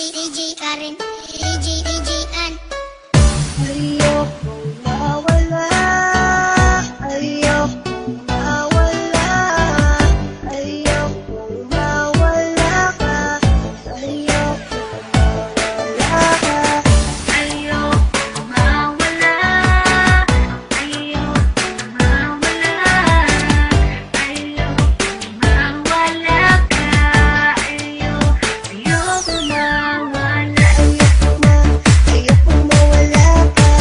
DJ Karen, DJ An. Ayoko mawala, ayoko mawala, ayoko mawala ka, ayoko mawala ka, ayoko mawala, ayoko mawala, ayoko mawala ka, ayoko mawala, ayoko mawala ka.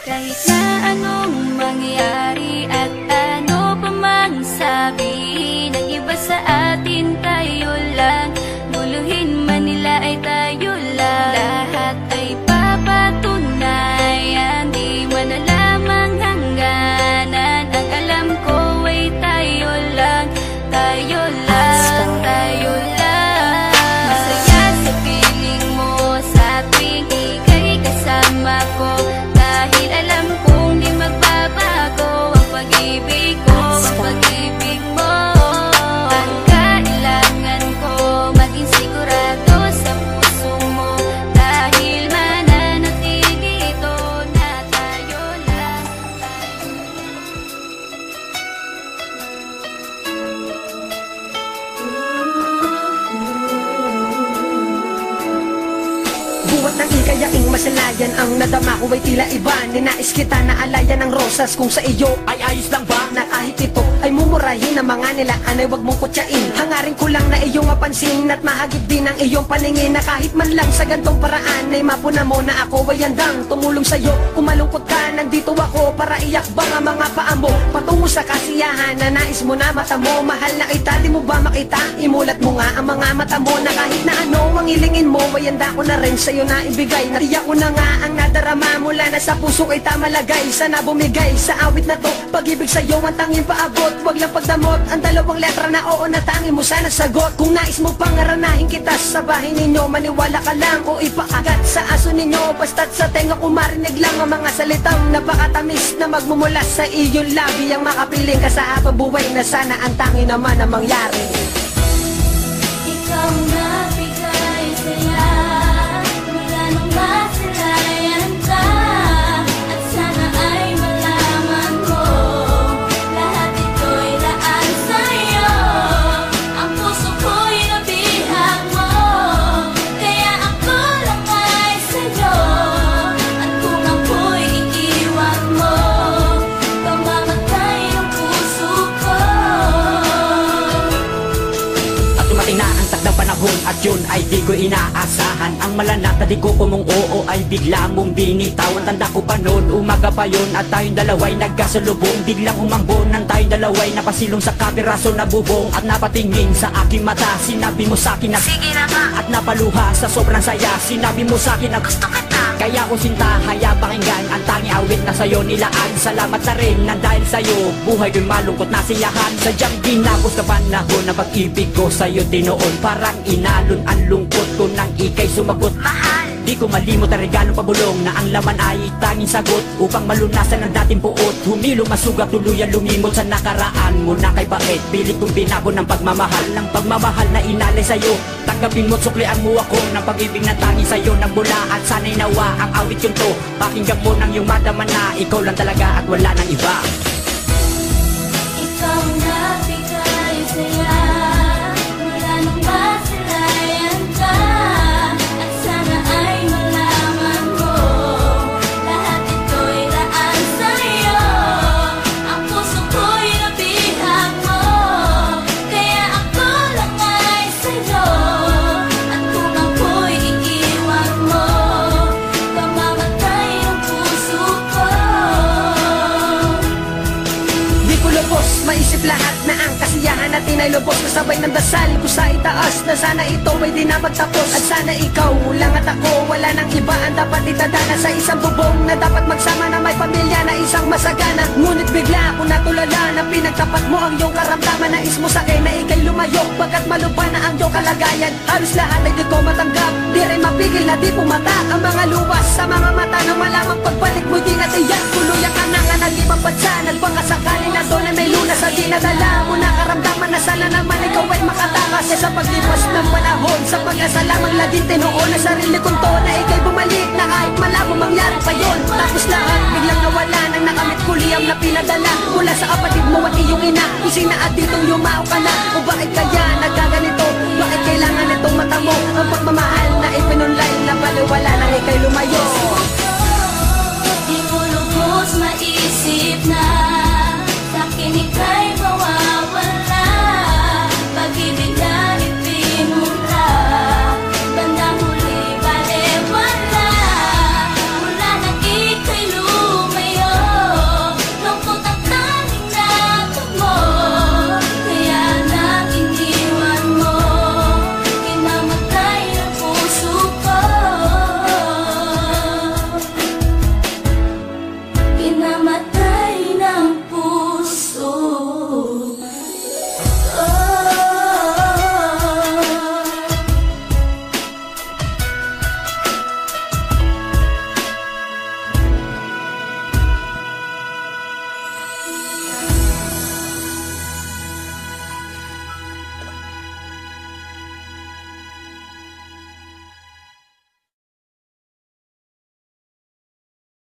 Kahit na anong mangyari at ano pa mang sabihin ng iba sa atin, tayo lang. Luluhin man nila ay tayo lang. Lahat ay papatunayan, di man alamang hangganan. Ang alam ko ay tayo lang, tayo lang, tayo lang. Masaya sa piling mo sa tuwing ika'y kasama ko. Dahil alam kong di magbabago ang pag-ibig ko, ang pag-ibig mo. Ang kailangan ko maging sigurado sa puso mo. Dahil mananatili ito na tayo lang. Buwat ng ikayaing masalayan, ang nadama ko ay tila iba. Ninais kita na alayan ng rosas, kung sa iyo ay ayos lang ba? Na kahit ito ay mumurahin ng mga nilaan ay wag mong kutsain. Hangarin ko lang na iyong mapansin at mahagip din ang iyong paningin. Na kahit man lang sa gantong paraan ay mapuna mo na ako ay handang tumulong sa'yo. Kung malungkot ka, nandito ako para iakbang ang mga paa mo patungo sa kasiyahan na nais mo na mata mo. Mahal na kita, di mo ba makita? Imulat mo nga ang mga mata mo na kahit na ano ang hilingin mo ay handa ko na rin sa'yo na ibigay. Natiyak ko na nga ang nadarama mula na sa puso kay tamalagay. Sana bumigay sa awit na to, pag-ibig sa'yo ang tanging paabot. Wag lang pagdamot ang dalawang letra na oo na tanging mo sana sagot. Kung nais mo pangaranahin kita sa bahay ninyo, maniwala ka lang o ipaagat sa aso ninyo. Basta't sa tenga ko marinig lang ang mga salitang napakatamis na magmumula sa iyong labi. Ang makapiling ka sa habang buhay na sana ang tanging naman ang mangyari. Ikaw na bigay saya, wala nang masilayan ka. At sana ay malaman mo, lahat ito'y daan sa'yo. Ang puso ko'y nabihag mo, kaya ako lang ay sa'yo. At kung ako'y iiwan mo, pamamatay ang puso ko. At dumating na ang takdang panahon at yun ay di ko inaasahan. Ang malanata di ko kumong oo ay bigla mong binitawan. Tanda ko pa noon, umaga pa yun at tayong dalaway nagkasalubong. Biglang umambon ng tayong dalaway, napasilong sa kapiraso na bubong. At napatingin sa aking mata, sinabi mo sa'kin na sige na nga. At napaluha sa sobrang saya, sinabi mo sa'kin na gusto kita. Kaya ko sinta, haya pakinggan ang tangi awit na sa'yo nilaan. Salamat na rin na dahil sa'yo, buhay ko'y malungkot na siyahan. Sadyang ginapos ka panahon na pag-ibig ko sa'yo tinoon. Parang inalon ang lungkot ko nang ika'y sumagot. Mahal, di ko malimot ang regalong pabulong na ang laman ay tanging sagot. Upang malunasan ang dating puot, humilong masugat tuluyan lumimot sa nakaraan mo na kay bait. Pilit kong binabo ng pagmamahal, ng pagmamahal na inalay sa'yo. Tanggapin mo't suklian mo ako ng pag-ibig na tanging sa'yo nang mula. At sana'y nawa ang awit yun to, pakinggan mo nang yung madama na ikaw lang talaga at wala nang iba. Ikaw na bigay saya, wala nang masilayan ka. At sana ay malaman mo, lahat ito'y daan sa'yo. Ang puso ko'y nabihag mo, kaya ako lang ay sa'yo. At kung ako'y iiwan mo, pamamatay ang puso ko. Di ko lubos maisip lahat na ang kasiyahan natin ay lubos. Kasabay ng dasal ko sa itaas na sana ito ay di na magtapos. At sana ikaw lang at ako, wala nang iba ang dapat itadana sa isang bubong na dapat magsama na may pamilya na isang masagana. Ngunit bigla ako natulala na pinagtapat mo ang iyong karamdaman. Nais mo sa akin na ikay lumayo, pagkat malupa na ang iyong kalagayan. Halos lahat ay di ko matanggap, di rin mapigil na di pumata ang mga luwas sa mga mata na malamang pagbalik mo di na tiyak. Tuluyan ka na nga ng ibang bansa, nagpakasakali na doon ay may lunas sa dinadala mo na karamdaman na sana naman ikaw ay makatakas. Sa paglipas ng panahon, sa pag-asa lamang laging tinuon na sarili kong to na ikay bumalik na kahit malabo mangyari pa yun. Tapos lahat biglang nawala nang nakamit ko liyam na pinadala mula sa kapatid mo at iyong ina. Ising na at ditong yumao ka na, o bakit kaya nagkaganito? Bakit kailangan itong mata mo ang pagmamahal na ipinunlay na baliwala nang ikay lumayo? Di ko lubos maisip na